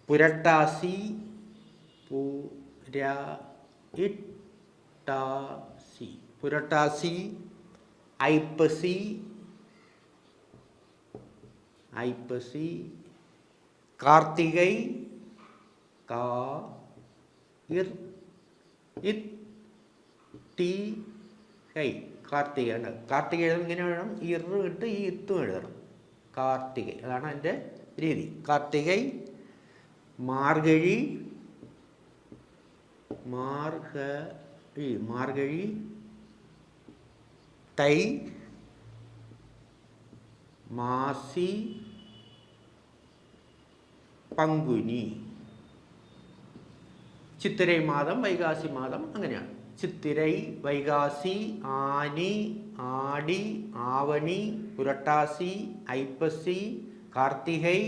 പുരട്ടാസി പുരട്ടാസി പുരട്ടാസി ഐപ്പസി ഐപ്പസി കാർത്തികൈ കാർത്തികൈ കാർത്തിക ഉണ്ട്. കാർത്തിക എഴുതും ഇങ്ങനെ വേണം, ഇറ് ഇട്ട് ഈ ഇത്തും എഴുതണം. കാർത്തികൈ അതാണ് അതിൻ്റെ രീതി. കാർത്തികൈ മാർഗഴി മാർഗഴി മാർഗഴി തൈ മാസി പങ്കുനി ചിത്തിരൈ മാതം വൈകാസി മാതം അങ്ങനെയാണ്. ചിത്തിരൈ വൈകാസി ആനി ആടി ആവണി പുരട്ടാസി ഐപ്പസി കാർത്തികൈ